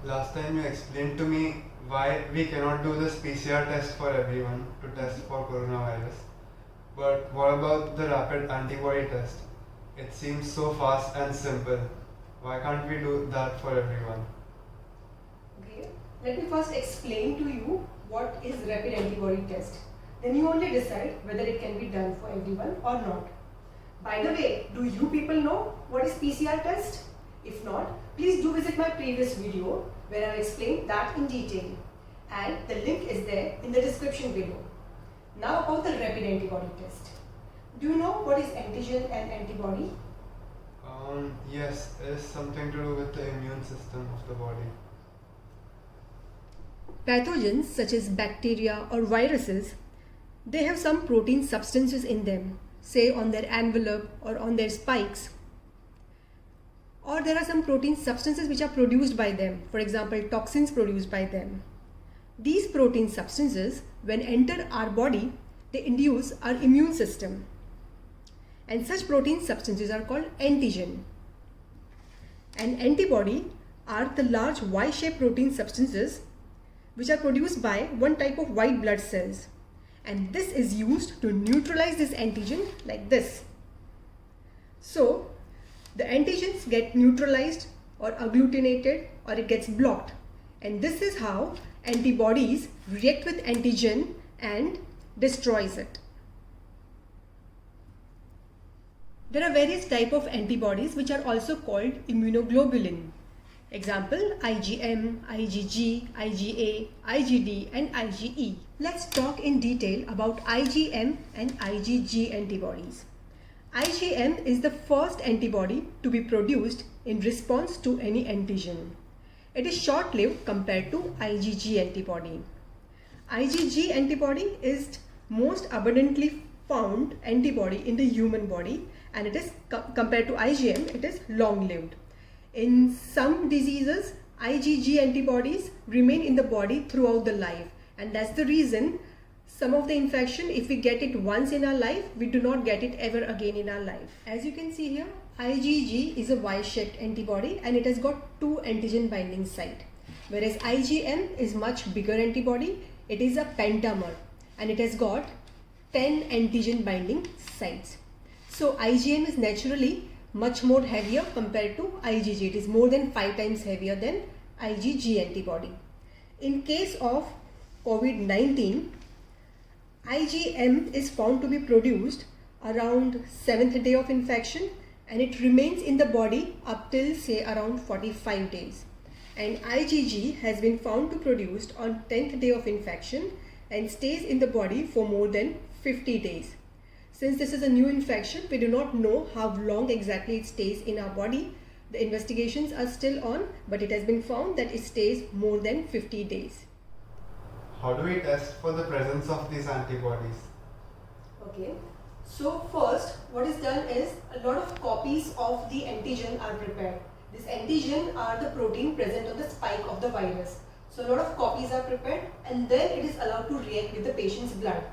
Last time you explained to me why we cannot do this PCR test for everyone to test for coronavirus. But what about the rapid antibody test? It seems so fast and simple. Why can't we do that for everyone? Okay, let me first explain to you what is rapid antibody test. Then you only decide whether it can be done for everyone or not. By the way, do you people know what is PCR test? If not, please do visit my previous video where I explained that in detail, and the link is there in the description below. Now about the rapid antibody test. Do you know what is antigen and antibody? Yes, it is something to do with the immune system of the body. Pathogens such as bacteria or viruses, they have some protein substances in them, say on their envelope or on their spikes. Or there are some protein substances which are produced by them, for example toxins produced by them. These protein substances, when enter our body, they induce our immune system. And such protein substances are called antigen. And antibody are the large Y-shaped protein substances which are produced by one type of white blood cells. And this is used to neutralize this antigen like this. So, the antigens get neutralized or agglutinated or it gets blocked. And this is how antibodies react with antigen and destroys it. There are various types of antibodies which are also called immunoglobulin. Example, IgM, IgG, IgA, IgD and IgE. Let's talk in detail about IgM and IgG antibodies. IgM is the first antibody to be produced in response to any antigen. It is short-lived compared to IgG antibody. IgG antibody is most abundantly found antibody in the human body, and it is compared to IgM, it is long-lived. In some diseases, IgG antibodies remain in the body throughout the life, and that's the reason some of the infection, if we get it once in our life, we do not get it ever again in our life. As you can see here, IgG is a Y-shaped antibody and it has got two antigen binding site. Whereas IgM is much bigger antibody, it is a pentamer and it has got 10 antigen binding sites. So IgM is naturally much more heavier compared to IgG. It is more than 5 times heavier than IgG antibody. In case of COVID-19, IgM is found to be produced around 7th day of infection and it remains in the body up till say around 45 days. And IgG has been found to produced on 10th day of infection and stays in the body for more than 50 days. Since this is a new infection, we do not know how long exactly it stays in our body. The investigations are still on, but it has been found that it stays more than 50 days. How do we test for the presence of these antibodies? Okay, so first what is done is a lot of copies of the antigen are prepared. This antigen are the protein present on the spike of the virus. So a lot of copies are prepared and then it is allowed to react with the patient's blood.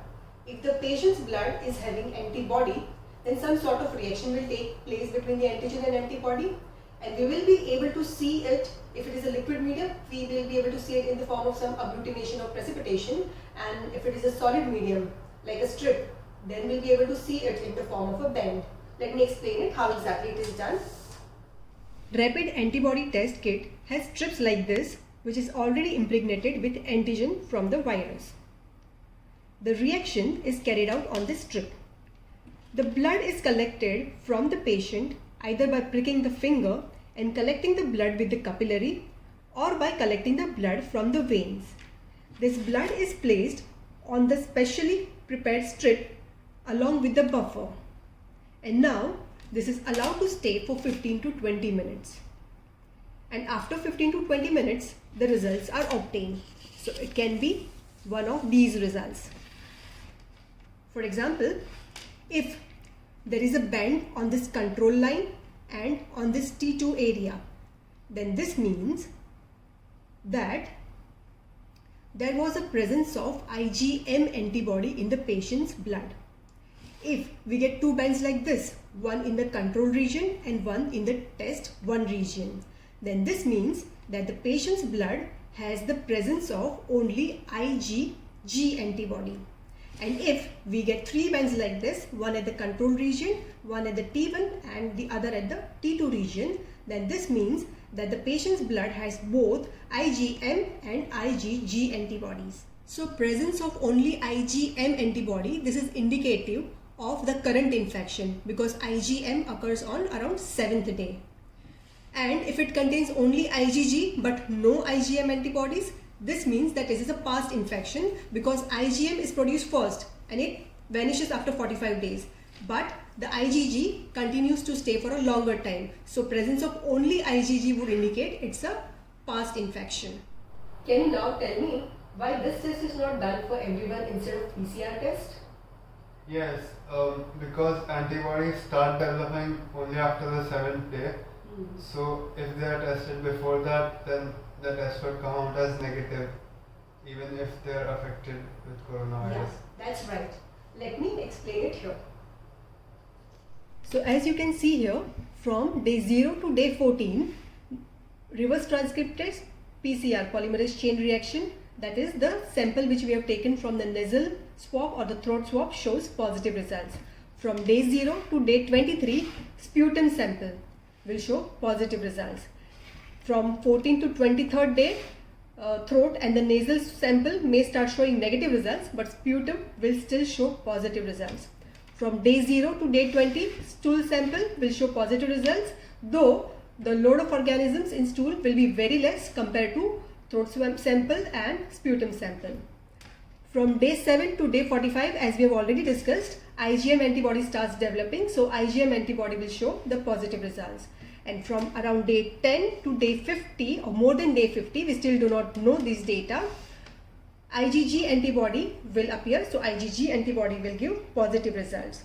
If the patient's blood is having antibody, then some sort of reaction will take place between the antigen and antibody, and we will be able to see it. If it is a liquid medium, we will be able to see it in the form of some agglutination or precipitation, and if it is a solid medium like a strip, then we'll be able to see it in the form of a band. Let me explain it how exactly it is done. Rapid antibody test kit has strips like this which is already impregnated with antigen from the virus. The reaction is carried out on this strip. The blood is collected from the patient either by pricking the finger and collecting the blood with the capillary or by collecting the blood from the veins. This blood is placed on the specially prepared strip along with the buffer. And now this is allowed to stay for 15 to 20 minutes. And after 15 to 20 minutes, the results are obtained. So it can be one of these results. For example, if there is a band on this control line and on this T2 area, then this means that there was a presence of IgM antibody in the patient's blood. If we get two bands like this, one in the control region and one in the test 1 region, then this means that the patient's blood has the presence of only IgG antibody. And if we get 3 bands like this, one at the control region, one at the T1 and the other at the T2 region, then this means that the patient's blood has both IgM and IgG antibodies. So presence of only IgM antibody, this is indicative of the current infection because IgM occurs on around 7th day. And if it contains only IgG but no IgM antibodies, this means that this is a past infection because IgM is produced first and it vanishes after 45 days. But the IgG continues to stay for a longer time. So presence of only IgG would indicate it's a past infection. Can you now tell me why this test is not done for everyone instead of PCR test? Yes, because antibodies start developing only after the 7th day. So if they are tested before that, then the test will come out as negative, even if they are affected with coronavirus. Yeah, that's right. Let me explain it here. So as you can see here, from day 0 to day 14, reverse transcript test, PCR, polymerase chain reaction, that is the sample which we have taken from the nasal swab or the throat swab shows positive results. From day 0 to day 23, sputum sample will show positive results. From 14th to 23rd day, throat and the nasal sample may start showing negative results, but sputum will still show positive results. From day 0 to day 20, stool sample will show positive results, though the load of organisms in stool will be very less compared to throat sample and sputum sample. From day 7 to day 45, as we have already discussed, IgM antibody starts developing, so IgM antibody will show the positive results. And from around day 10 to day 50 or more than day 50, we still do not know this data, IgG antibody will appear, so IgG antibody will give positive results.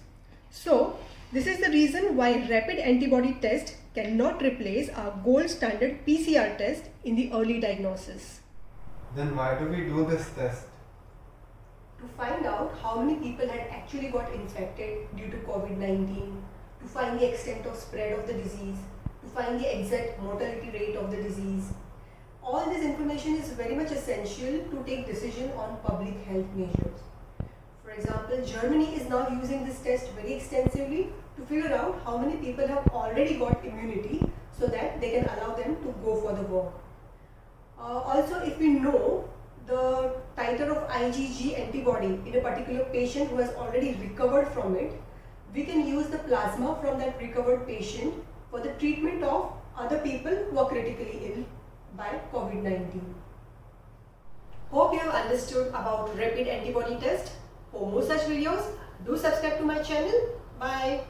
So this is the reason why rapid antibody test cannot replace our gold standard PCR test in the early diagnosis. Then why do we do this test? To find out how many people had actually got infected due to COVID-19, to find the extent of spread of the disease, to find the exact mortality rate of the disease. All this information is very much essential to take decision on public health measures. For example, Germany is now using this test very extensively to figure out how many people have already got immunity so that they can allow them to go for the war. Also, if we know the titer of IgG antibody in a particular patient who has already recovered from it, we can use the plasma from that recovered patient for the treatment of other people who are critically ill by COVID-19. Hope you have understood about rapid antibody test. For more such videos, do subscribe to my channel. Bye.